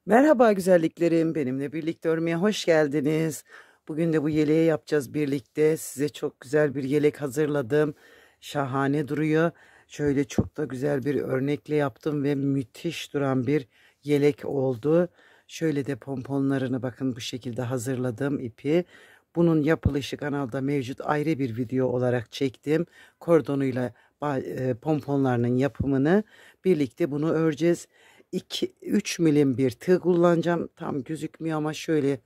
Merhaba güzelliklerim, benimle birlikte örmeye hoş geldiniz. Bugün de bu yeleği yapacağız birlikte. Size çok güzel bir yelek hazırladım. Şahane duruyor. Şöyle çok da güzel bir örnekle yaptım ve müthiş duran bir yelek oldu. Şöyle de pomponlarını bakın bu şekilde hazırladım ipi. Bunun yapılışı kanalda mevcut, ayrı bir video olarak çektim. Kordonuyla pomponlarının yapımını birlikte bunu öreceğiz. 2-3 milim bir tığ kullanacağım. Tam gözükmüyor ama şöyle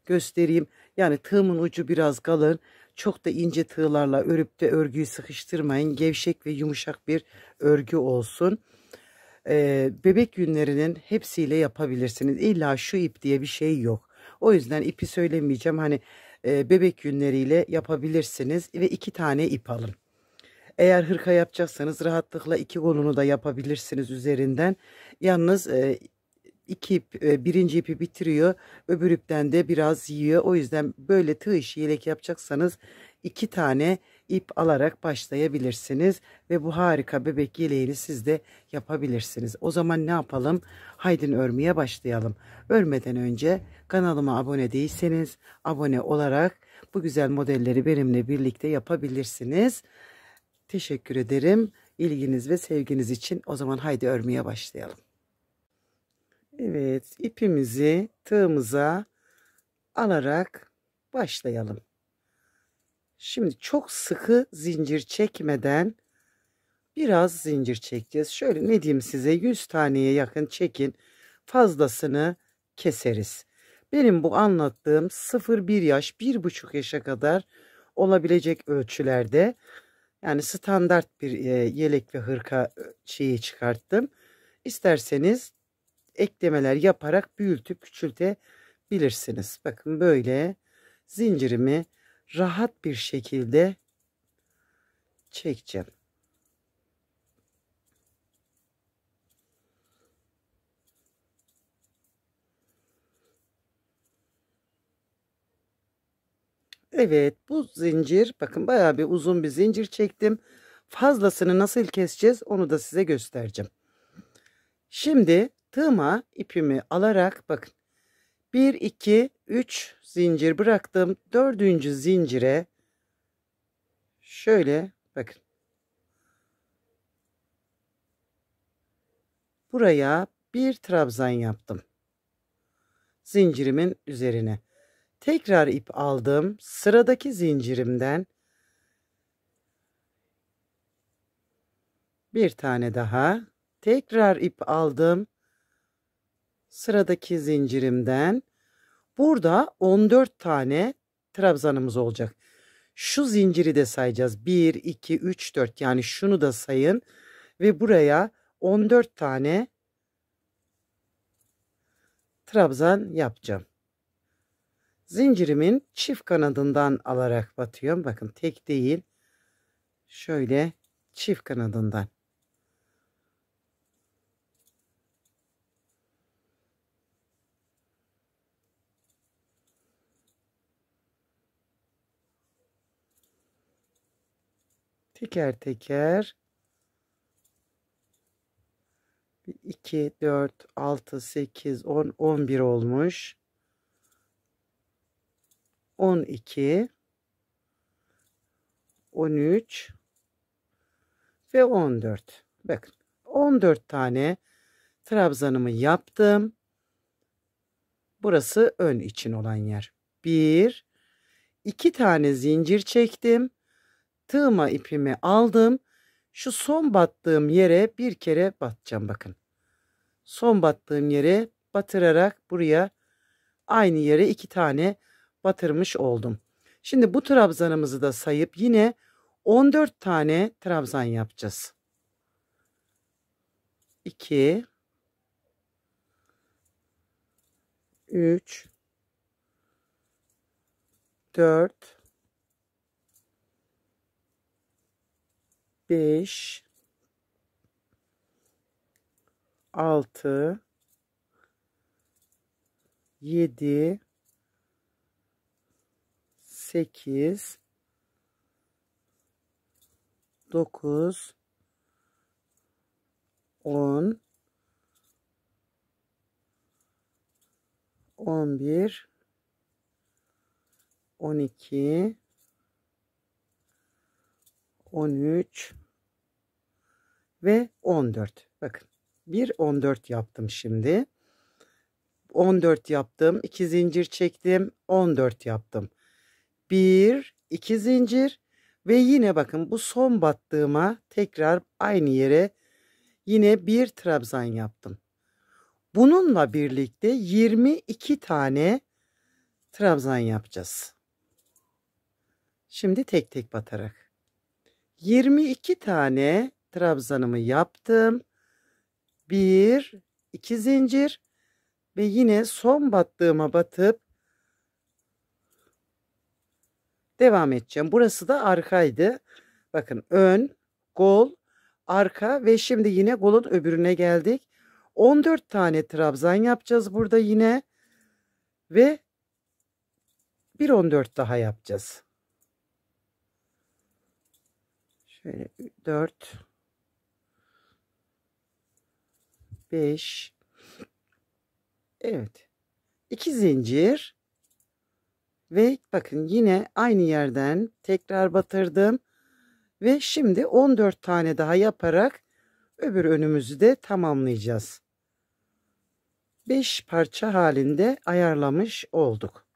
göstereyim. Yani tığımın ucu biraz kalın. Çok da ince tığlarla örüp de örgüyü sıkıştırmayın. Gevşek ve yumuşak bir örgü olsun. Bebek yünlerinin hepsiyle yapabilirsiniz. İlla şu ip diye bir şey yok. O yüzden ipi söylemeyeceğim. Hani bebek yünleriyle yapabilirsiniz ve 2 tane ip alın. Eğer hırka yapacaksanız rahatlıkla 2 kolunu da yapabilirsiniz üzerinden. Yalnız iki ip, birinci ipi bitiriyor, öbür ipten de biraz yiyor. O yüzden böyle tığ işi yelek yapacaksanız 2 tane ip alarak başlayabilirsiniz ve bu harika bebek yeleğini siz de yapabilirsiniz. O zaman ne yapalım? Haydi örmeye başlayalım. Örmeden önce kanalıma abone değilseniz abone olarak bu güzel modelleri benimle birlikte yapabilirsiniz. Teşekkür ederim ilginiz ve sevginiz için. O zaman haydi örmeye başlayalım. Evet, ipimizi tığımıza alarak başlayalım. Şimdi çok sıkı zincir çekmeden biraz zincir çekeceğiz. Şöyle ne diyeyim size, 100 taneye yakın çekin. Fazlasını keseriz. Benim bu anlattığım 0-1 yaş, 1,5 yaşa kadar olabilecek ölçülerde. Yani standart bir yelek ve hırka şeyi çıkarttım. İsterseniz eklemeler yaparak büyütüp küçültebilirsiniz. Bakın böyle zincirimi rahat bir şekilde çekeceğim. Evet, bu zincir bakın bayağı bir uzun bir zincir çektim. Fazlasını nasıl keseceğiz onu da size göstereceğim. Şimdi tığıma ipimi alarak bakın 1 2 3 zincir bıraktım. Dördüncü zincire şöyle bakın. Buraya bir trabzan yaptım. Zincirimin üzerine. Tekrar ip aldım. Sıradaki zincirimden bir tane daha. Tekrar ip aldım. Sıradaki zincirimden. Burada 14 tane trabzanımız olacak. Şu zinciri de sayacağız. 1, 2, 3, 4. Yani şunu da sayın. Ve buraya 14 tane trabzan yapacağım. Zincirimin çift kanadından alarak batıyorum. Bakın tek değil. Şöyle çift kanadından. Teker teker 2, 4, 6, 8, 10, 11 olmuş. 12, 13 ve 14. Bakın 14 tane trabzanımı yaptım. Burası ön için olan yer. 1, 2 tane zincir çektim. Tığıma ipimi aldım. Şu son battığım yere bir kere batacağım bakın. Son battığım yere batırarak buraya aynı yere 2 tane batırmış oldum. Şimdi bu trabzanımızı da sayıp yine 14 tane trabzan yapacağız. 2, 3, 4, 5, 6, 7, 8, 9, 10, 11, 12, 13 ve 14. Bakın 1 14 yaptım şimdi. 14 yaptım. 2 zincir çektim. 14 yaptım. 1 2 zincir ve yine bakın bu son battığıma tekrar aynı yere yine bir trabzan yaptım. Bununla birlikte 22 tane trabzan yapacağız. Şimdi tek tek batarak. 22 tane trabzanımı yaptım. 1 2 zincir ve yine son battığıma batıp devam edeceğim. Burası da arkaydı. Bakın ön, kol, arka ve şimdi yine kolun öbürüne geldik. 14 tane trabzan yapacağız burada yine ve bir 14 daha yapacağız. Şöyle 4 5 evet 2 zincir ve bakın yine aynı yerden tekrar batırdım ve şimdi 14 tane daha yaparak öbür önümüzü de tamamlayacağız. 5 parça halinde ayarlamış olduk.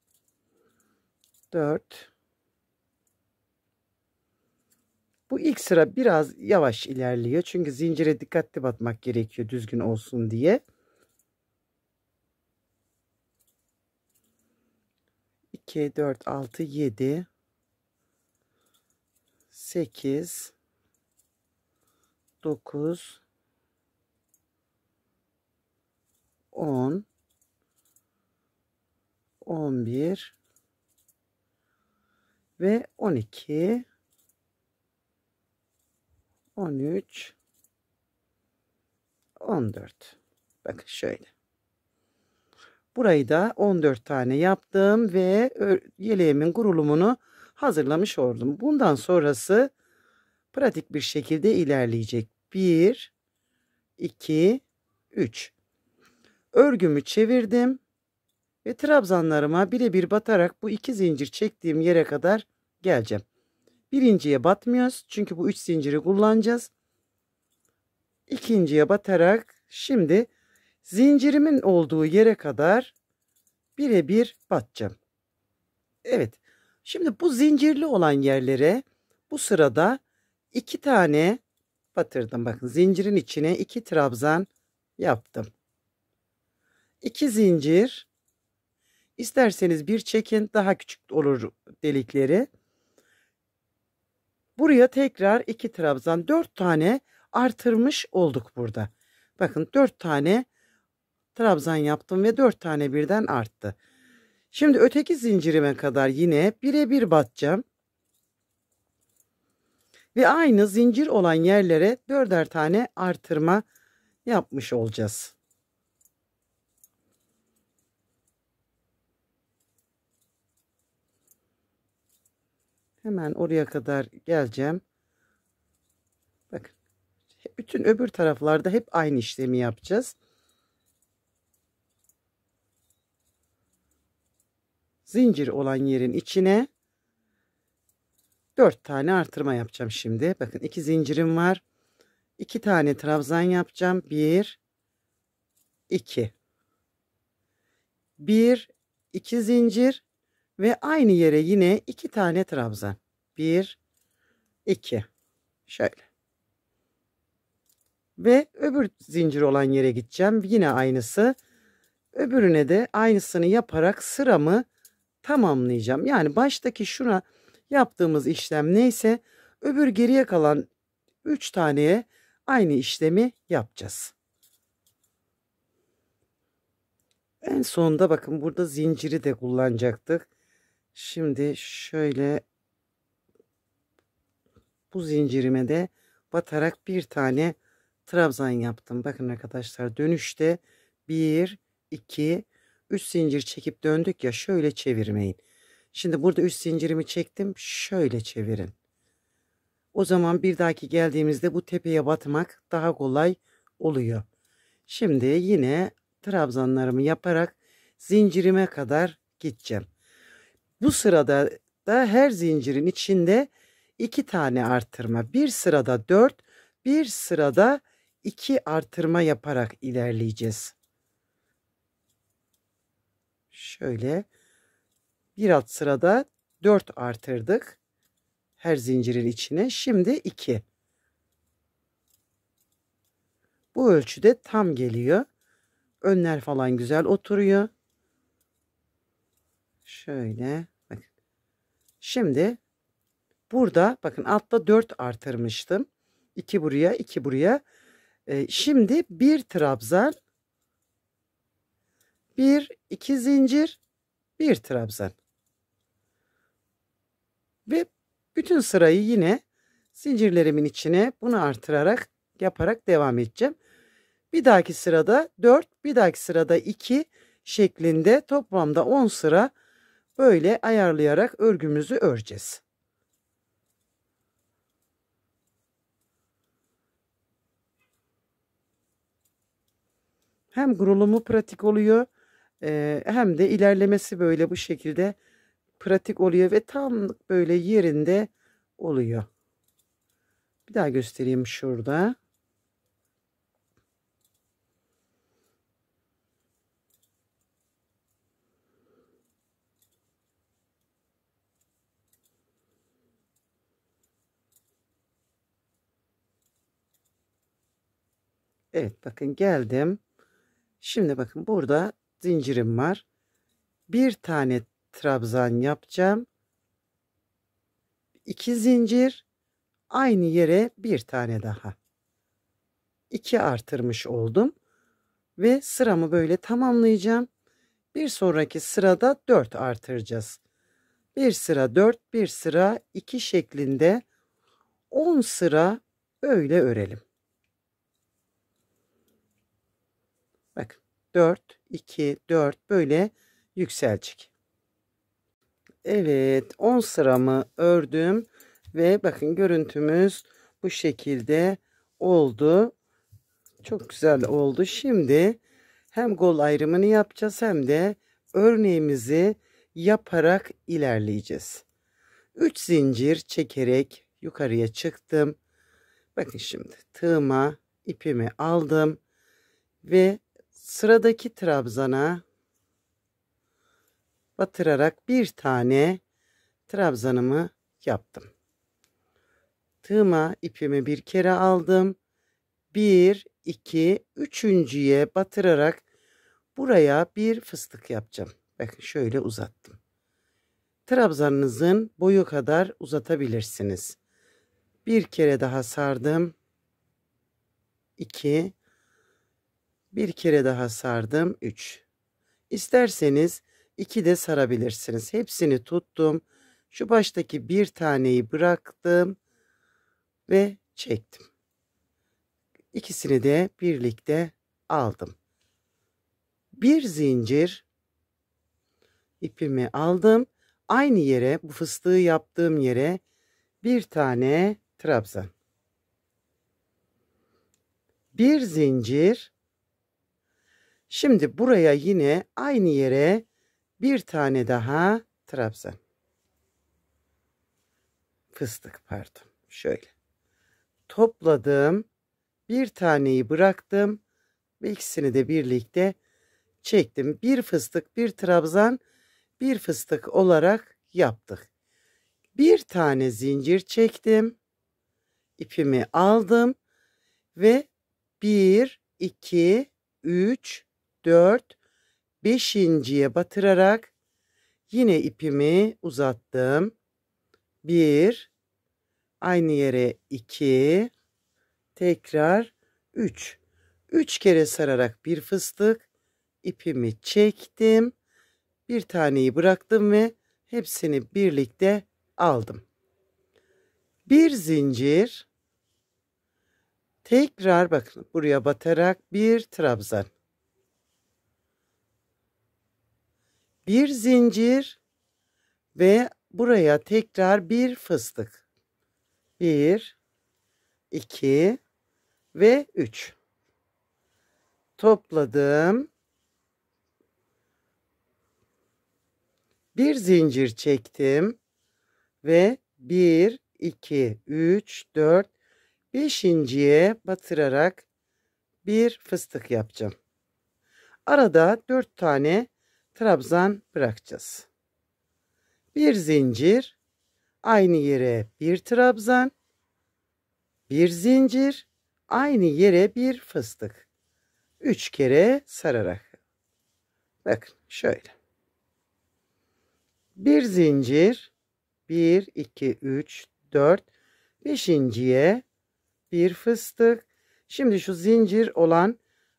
4 bu ilk sıra biraz yavaş ilerliyor çünkü zincire dikkatli batmak gerekiyor düzgün olsun diye. 2 4 6 7 8 9 10 11 ve 12 13 14. Bakın şöyle. Burayı da 14 tane yaptım ve yeleğimin kurulumunu hazırlamış oldum. Bundan sonrası pratik bir şekilde ilerleyecek. 1 2 3 örgümü çevirdim ve trabzanlarıma birebir batarak bu 2 zincir çektiğim yere kadar geleceğim. Birinciye batmıyoruz çünkü bu 3 zinciri kullanacağız. İkinciye batarak şimdi zincirimin olduğu yere kadar birebir batacağım. Evet. Şimdi bu zincirli olan yerlere bu sırada 2 tane batırdım. Bakın zincirin içine 2 trabzan yaptım. 2 zincir. İsterseniz bir çekin, daha küçük olur delikleri. Buraya tekrar 2 trabzan, 4 tane artırmış olduk burada. Bakın 4 tane trabzan yaptım ve 4 tane birden arttı. Şimdi öteki zincirime kadar yine birebir batacağım. Ve aynı zincir olan yerlere 4'er tane artırma yapmış olacağız. Hemen oraya kadar geleceğim. Bakın. Bütün öbür taraflarda hep aynı işlemi yapacağız. Zincir olan yerin içine 4 tane artırma yapacağım şimdi. Bakın 2 zincirim var. 2 tane trabzan yapacağım. 1 2 1 2 zincir ve aynı yere yine 2 tane trabzan. 1 2 şöyle. Ve öbür zincir olan yere gideceğim. Yine aynısı. Öbürüne de aynısını yaparak sıramı tamamlayacağım. Yani baştaki şuna yaptığımız işlem neyse öbür geriye kalan 3 taneye aynı işlemi yapacağız. En sonunda bakın burada zinciri de kullanacaktık. Şimdi şöyle bu zincirime de batarak bir tane trabzan yaptım. Bakın arkadaşlar dönüşte 1 2 3 zincir çekip döndük ya, şöyle çevirmeyin. Şimdi burada 3 zincirimi çektim, şöyle çevirin. O zaman bir dahaki geldiğimizde bu tepeye batmak daha kolay oluyor. Şimdi yine trabzanlarımı yaparak zincirime kadar gideceğim. Bu sırada da her zincirin içinde 2 tane artırma, bir sırada 4, bir sırada 2 artırma yaparak ilerleyeceğiz. Şöyle bir alt sırada 4 artırdık her zincirin içine. Şimdi 2. Bu ölçüde tam geliyor. Önler falan güzel oturuyor. Şöyle bakın. Şimdi burada bakın altta 4 artırmıştım. 2 buraya, 2 buraya. Şimdi bir trabzan, bir iki zincir, bir trabzan. Ve bütün sırayı yine zincirlerimin içine bunu artırarak yaparak devam edeceğim. Bir dahaki sırada 4, bir dahaki sırada 2 şeklinde toplamda 10 sıra böyle ayarlayarak örgümüzü öreceğiz. Hem kurulumu pratik oluyor, hem de ilerlemesi böyle bu şekilde pratik oluyor ve tam böyle yerinde oluyor. Bir daha göstereyim şurada. Evet bakın geldim. Şimdi bakın burada zincirim var. Bir tane trabzan yapacağım. 2 zincir, aynı yere bir tane daha. 2 artırmış oldum ve sıramı böyle tamamlayacağım. Bir sonraki sırada 4 artıracağız. Bir sıra 4, bir sıra 2 şeklinde 10 sıra böyle örelim. Bakın 4, 2, 4 böyle yükselecek. Evet 10 sıramı ördüm ve bakın görüntümüz bu şekilde oldu. Çok güzel oldu. Şimdi hem kol ayrımını yapacağız hem de örneğimizi yaparak ilerleyeceğiz. 3 zincir çekerek yukarıya çıktım. Bakın şimdi tığıma ipimi aldım ve sıradaki trabzana batırarak bir tane trabzanımı yaptım. Tığıma ipimi bir kere aldım. 1, 2, üçüncüye batırarak buraya bir fıstık yapacağım. Bakın şöyle uzattım. Trabzanınızın boyu kadar uzatabilirsiniz. Bir kere daha sardım. 2, bir kere daha sardım. 3. İsterseniz 2 de sarabilirsiniz. Hepsini tuttum. Şu baştaki bir taneyi bıraktım ve çektim. İkisini de birlikte aldım. Bir zincir ipimi aldım. Aynı yere, bu fıstığı yaptığım yere bir tane trabzan. Bir zincir. Şimdi buraya yine aynı yere bir tane daha trabzan. Fıstık pardon. Şöyle. Topladım. Bir taneyi bıraktım ve ikisini de birlikte çektim. Bir fıstık, bir trabzan, bir fıstık olarak yaptık. Bir tane zincir çektim. İpimi aldım ve 1, 2, 3, 4, 5.'ye batırarak yine ipimi uzattım. 1, aynı yere 2, tekrar 3. 3 kere sararak bir fıstık, ipimi çektim. Bir taneyi bıraktım ve hepsini birlikte aldım. Bir zincir, tekrar bakın buraya batarak bir trabzan. Bir zincir ve buraya tekrar bir fıstık. 1, 2 ve 3. Topladım. Bir zincir çektim ve 1, 2, 3, 4, 5.'ye batırarak bir fıstık yapacağım. Arada 4 tane trabzan bırakacağız. Bir zincir, aynı yere bir trabzan, bir zincir, aynı yere bir fıstık. 3 kere sararak. Bakın şöyle. Bir zincir, 1, 2, 3, 4, 5.'ye bir fıstık. Şimdi şu zincir olan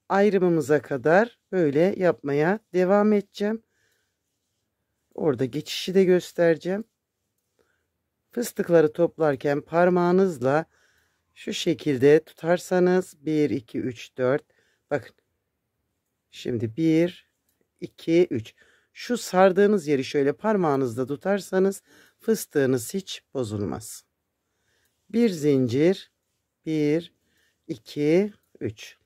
ayrımımıza kadar böyle yapmaya devam edeceğim. Orada geçişi de göstereceğim. Fıstıkları toplarken parmağınızla şu şekilde tutarsanız 1, 2, 3, 4. Bakın. Şimdi 1, 2, 3. Şu sardığınız yeri şöyle parmağınızla tutarsanız fıstığınız hiç bozulmaz. Bir zincir. 1, 2, 3.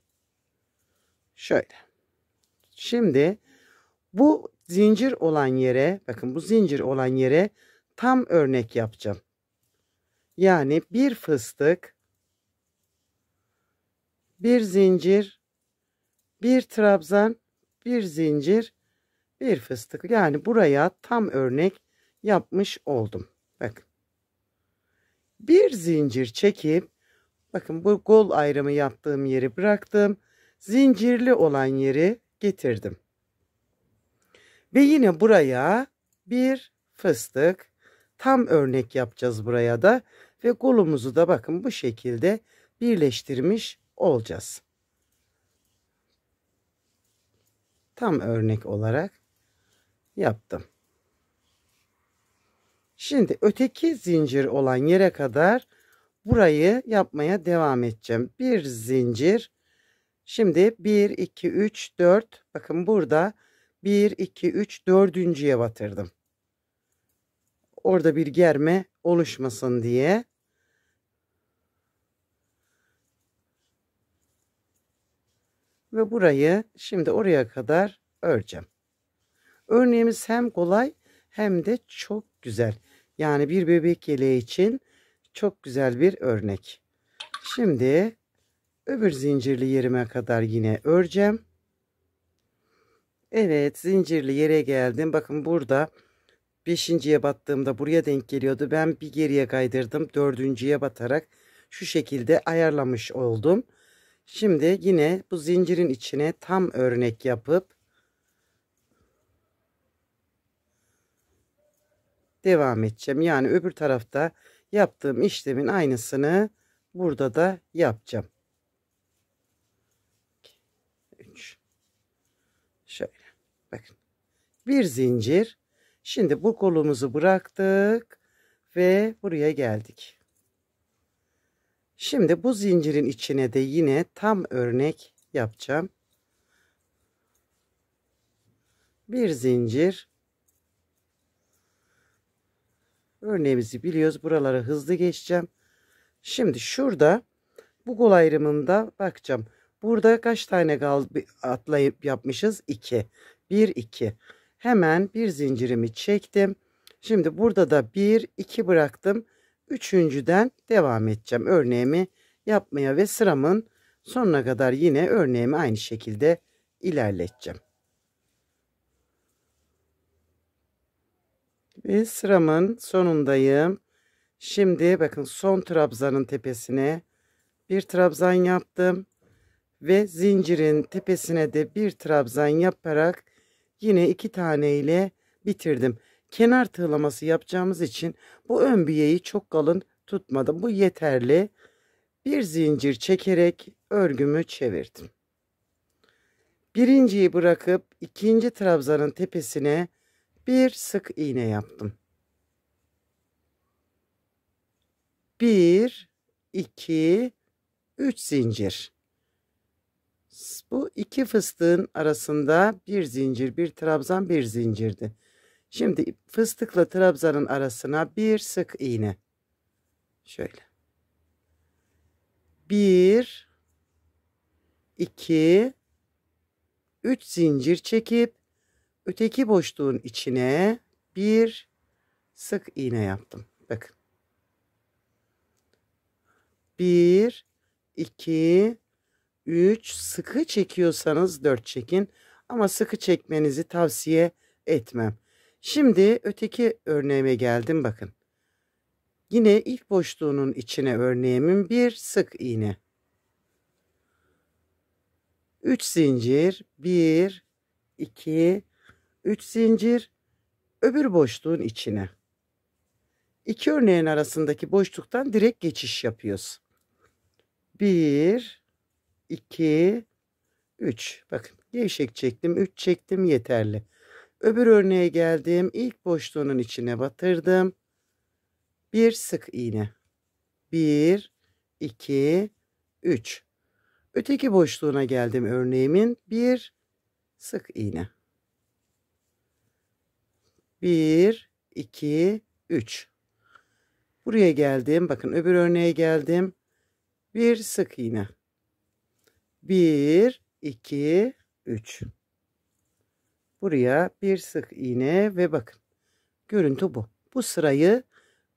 Şöyle. Şimdi bu zincir olan yere, bakın bu zincir olan yere tam örnek yapacağım. Yani bir fıstık, bir zincir, bir trabzan, bir zincir, bir fıstık. Yani buraya tam örnek yapmış oldum. Bakın. Bir zincir çekip, bakın bu kol ayrımı yaptığım yeri bıraktım. Zincirli olan yeri getirdim. Ve yine buraya bir fıstık, tam örnek yapacağız buraya da. Ve kolumuzu da bakın bu şekilde birleştirmiş olacağız. Tam örnek olarak yaptım. Şimdi öteki zincir olan yere kadar burayı yapmaya devam edeceğim. Bir zincir. Şimdi 1, 2, 3, 4. Bakın burada 1, 2, 3, dördüncüye batırdım. Orada bir germe oluşmasın diye. Ve burayı şimdi oraya kadar öreceğim. Örneğimiz hem kolay hem de çok güzel. Yani bir bebek yeleği için çok güzel bir örnek. Şimdi öbür zincirli yerime kadar yine öreceğim. Evet, zincirli yere geldim. Bakın burada 5.'ye battığımda buraya denk geliyordu. Ben bir geriye kaydırdım. 4.'ye batarak şu şekilde ayarlamış oldum. Şimdi yine bu zincirin içine tam örnek yapıp devam edeceğim. Yani öbür tarafta yaptığım işlemin aynısını burada da yapacağım. 3. Şöyle. Bakın. Bir zincir. Şimdi bu kolumuzu bıraktık ve buraya geldik. Şimdi bu zincirin içine de yine tam örnek yapacağım. Bir zincir. Örneğimizi biliyoruz. Buraları hızlı geçeceğim. Şimdi şurada bu kol ayrımında bakacağım. Burada kaç tane atlayıp yapmışız? 2. 1, 2. Hemen bir zincirimi çektim. Şimdi burada da 1, 2 bıraktım. Üçüncüden devam edeceğim. Örneğimi yapmaya ve sıramın sonuna kadar yine örneğimi aynı şekilde ilerleteceğim. Ve sıramın sonundayım. Şimdi bakın son trabzanın tepesine bir trabzan yaptım. Ve zincirin tepesine de bir trabzan yaparak yine 2 tane ile bitirdim. Kenar tığlaması yapacağımız için bu ön biyeyi çok kalın tutmadım. Bu yeterli. Bir zincir çekerek örgümü çevirdim. Birinciyi bırakıp ikinci trabzanın tepesine bir sık iğne yaptım. 1, 2, 3 zincir. Bu iki fıstığın arasında bir zincir, bir trabzan, bir zincirdi. Şimdi fıstıkla trabzanın arasına bir sık iğne. Şöyle. 1, 2, 3 zincir çekip öteki boşluğun içine bir sık iğne yaptım. Bakın. 1, 2, 3, sıkı çekiyorsanız 4 çekin. Ama sıkı çekmenizi tavsiye etmem. Şimdi öteki örneğime geldim bakın. Yine ilk boşluğunun içine örneğimin bir sık iğne. 3 zincir, 1, 2, 3 zincir, öbür boşluğun içine. İki örneğin arasındaki boşluktan direkt geçiş yapıyoruz. 1, 2, 3. Bakın gevşek çektim, 3 çektim yeterli. Öbür örneğe geldim. İlk boşluğunun içine batırdım. Bir sık iğne. 1, 2, 3. Öteki boşluğuna geldim örneğimin. Bir sık iğne. 1, 2, 3. Buraya geldim. Bakın öbür örneğe geldim. Bir sık iğne. 1, 2, 3. Buraya bir sık iğne ve bakın. Görüntü bu. Bu sırayı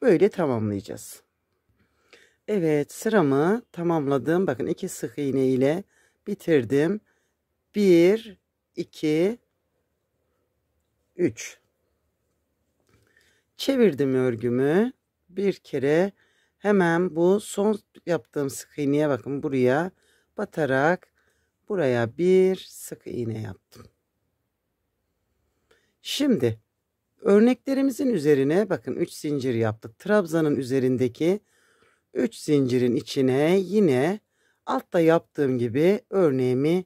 böyle tamamlayacağız. Evet, sıramı tamamladım. Bakın 2 sık iğne ile bitirdim. 1, 2, 3. Çevirdim örgümü. Bir kere hemen bu son yaptığım sık iğneye bakın buraya batarak buraya bir sık iğne yaptım. Şimdi örneklerimizin üzerine bakın 3 zincir yaptık. Trabzanın üzerindeki 3 zincirin içine yine altta yaptığım gibi örneğimi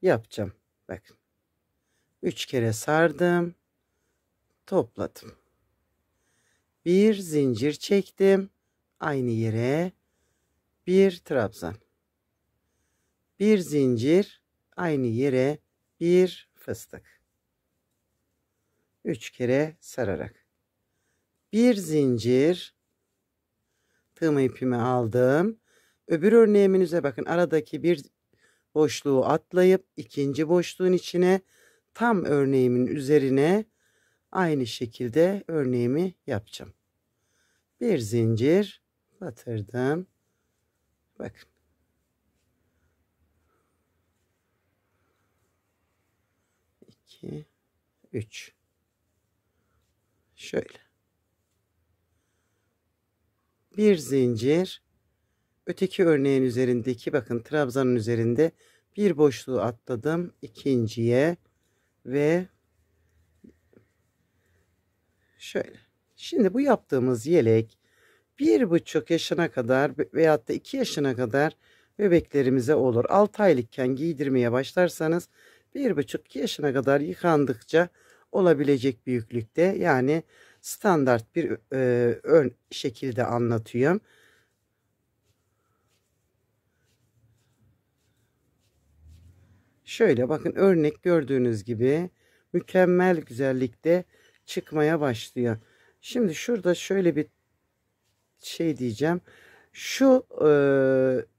yapacağım. Bakın 3 kere sardım, topladım. Bir zincir çektim. Aynı yere bir trabzan. Bir zincir aynı yere bir fıstık. 3 kere sararak. Bir zincir tığım ipimi aldım. Öbür örneğimin üzerine bakın aradaki bir boşluğu atlayıp ikinci boşluğun içine tam örneğimin üzerine aynı şekilde örneğimi yapacağım. Bir zincir batırdım. Bakın. İki, üç. Şöyle. Bir zincir. Öteki örneğin üzerindeki bakın trabzanın üzerinde bir boşluğu atladım. İkinciye ve şöyle. Şimdi bu yaptığımız yelek 1,5 yaşına kadar veyahut da 2 yaşına kadar bebeklerimize olur. 6 aylıkken giydirmeye başlarsanız 1,5-2 yaşına kadar yıkandıkça olabilecek büyüklükte, yani standart bir şekilde anlatıyorum. Şöyle bakın örnek gördüğünüz gibi mükemmel güzellikte çıkmaya başlıyor. Şimdi şurada şöyle bir şey diyeceğim. Şu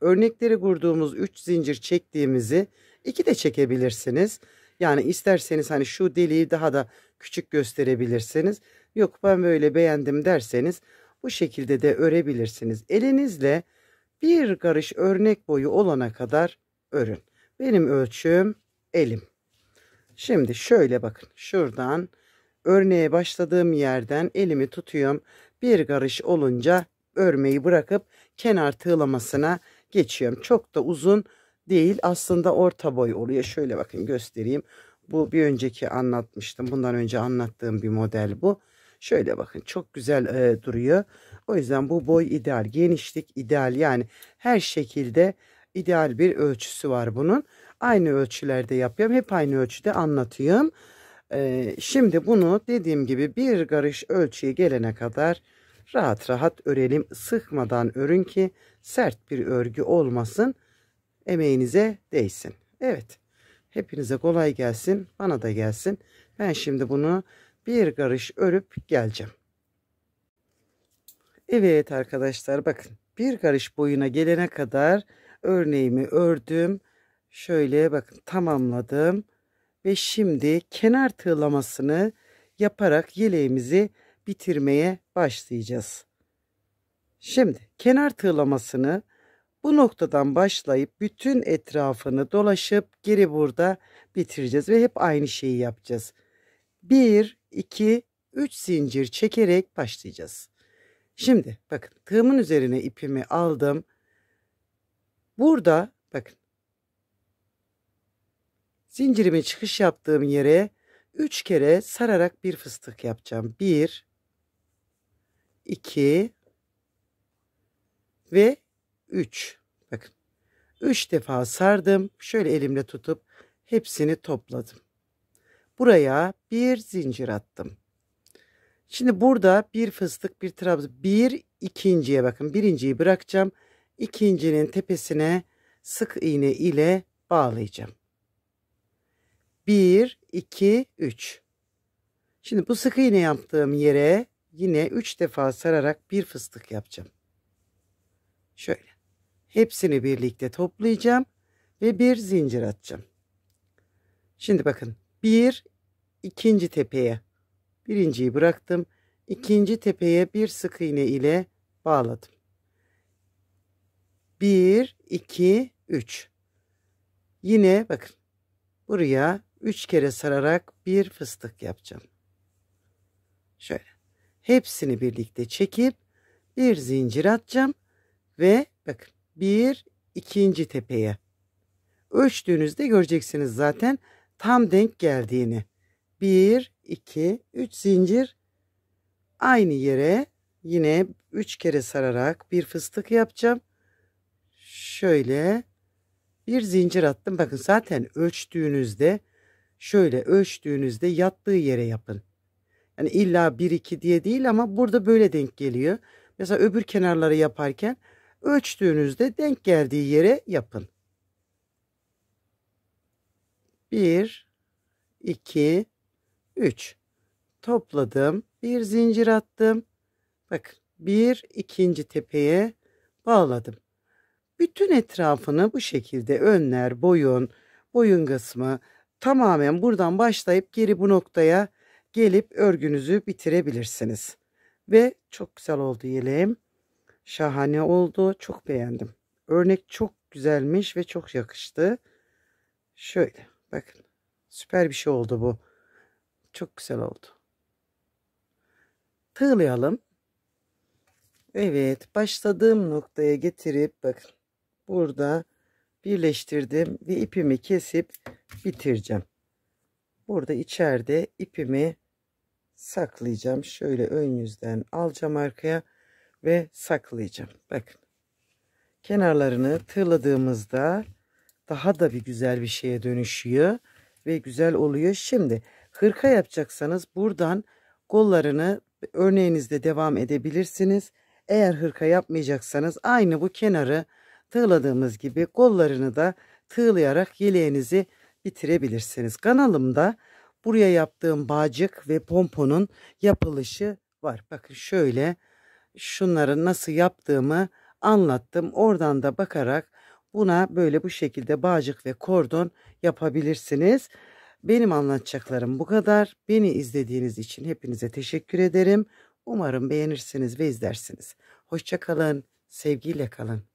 örnekleri kurduğumuz 3 zincir çektiğimizi 2 de çekebilirsiniz. Yani isterseniz hani şu deliği daha da küçük gösterebilirsiniz. Yok ben böyle beğendim derseniz bu şekilde de örebilirsiniz. Elinizle bir karış örnek boyu olana kadar örün. Benim ölçüm elim. Şimdi şöyle bakın şuradan örneğe başladığım yerden elimi tutuyorum. Bir karış olunca örmeyi bırakıp kenar tığlamasına geçiyorum. Çok da uzun değil, aslında orta boy oluyor. Şöyle bakın göstereyim. Bu bir önceki anlatmıştım. Bundan önce anlattığım bir model bu. Şöyle bakın çok güzel duruyor. O yüzden bu boy ideal, genişlik ideal, yani her şekilde ideal bir ölçüsü var bunun. Aynı ölçülerde yapıyorum. Hep aynı ölçüde anlatıyorum. Şimdi bunu dediğim gibi bir karış ölçüye gelene kadar rahat rahat örelim. Sıkmadan örün ki sert bir örgü olmasın. Emeğinize değsin. Evet. Hepinize kolay gelsin. Bana da gelsin. Ben şimdi bunu bir karış örüp geleceğim. Evet arkadaşlar bakın. Bir karış boyuna gelene kadar örneğimi ördüm. Şöyle bakın tamamladım. Ve şimdi kenar tığlamasını yaparak yeleğimizi bitirmeye başlayacağız. Şimdi kenar tığlamasını bu noktadan başlayıp bütün etrafını dolaşıp geri burada bitireceğiz ve hep aynı şeyi yapacağız. 1, 2, 3 zincir çekerek başlayacağız. Şimdi bakın tığımın üzerine ipimi aldım. Burada bakın zincirimi çıkış yaptığım yere 3 kere sararak bir fıstık yapacağım. 1, 2 ve 3. Bakın 3 defa sardım. Şöyle elimle tutup hepsini topladım. Buraya bir zincir attım. Şimdi burada bir fıstık, bir trabzan, bir ikinciye bakın. Birinciyi bırakacağım. İkincinin tepesine sık iğne ile bağlayacağım. 1, 2, 3. Şimdi bu sık iğne yaptığım yere yine 3 defa sararak bir fıstık yapacağım. Şöyle. Hepsini birlikte toplayacağım ve bir zincir atacağım. Şimdi bakın. Bir, ikinci tepeye. Birinciyi bıraktım. İkinci tepeye bir sık iğne ile bağladım. 1, 2, 3. Yine bakın. Buraya 3 kere sararak bir fıstık yapacağım. Şöyle. Hepsini birlikte çekip bir zincir atacağım ve bakın bir ikinci tepeye. Ölçtüğünüzde göreceksiniz zaten tam denk geldiğini. 1, 2, 3 zincir aynı yere yine 3 kere sararak bir fıstık yapacağım. Şöyle bir zincir attım. Bakın zaten ölçtüğünüzde şöyle ölçtüğünüzde yattığı yere yapın. Yani illa 1 2 diye değil ama burada böyle denk geliyor. Mesela öbür kenarları yaparken ölçtüğünüzde denk geldiği yere yapın. 1 2 3 topladım. Bir zincir attım. Bakın bir ikinci tepeye bağladım. Bütün etrafını bu şekilde önler, boyun kısmı tamamen buradan başlayıp geri bu noktaya gelip örgünüzü bitirebilirsiniz. Ve çok güzel oldu yeleğim. Şahane oldu. Çok beğendim. Örnek çok güzelmiş ve çok yakıştı. Şöyle bakın. Süper bir şey oldu bu. Çok güzel oldu. Tığlayalım. Evet, başladığım noktaya getirip bakın. Burada birleştirdim ve ipimi kesip bitireceğim. Burada içeride ipimi saklayacağım. Şöyle ön yüzden alacağım arkaya ve saklayacağım. Bakın. Kenarlarını tığladığımızda daha da bir güzel bir şeye dönüşüyor ve güzel oluyor. Şimdi hırka yapacaksanız buradan kollarını örneğinizde devam edebilirsiniz. Eğer hırka yapmayacaksanız aynı bu kenarı tığladığımız gibi kollarını da tığlayarak yeleğinizi bitirebilirsiniz. Kanalımda buraya yaptığım bağcık ve pomponun yapılışı var. Bakın şöyle şunları nasıl yaptığımı anlattım. Oradan da bakarak buna böyle bu şekilde bağcık ve kordon yapabilirsiniz. Benim anlatacaklarım bu kadar. Beni izlediğiniz için hepinize teşekkür ederim. Umarım beğenirsiniz ve izlersiniz. Hoşça kalın, sevgiyle kalın.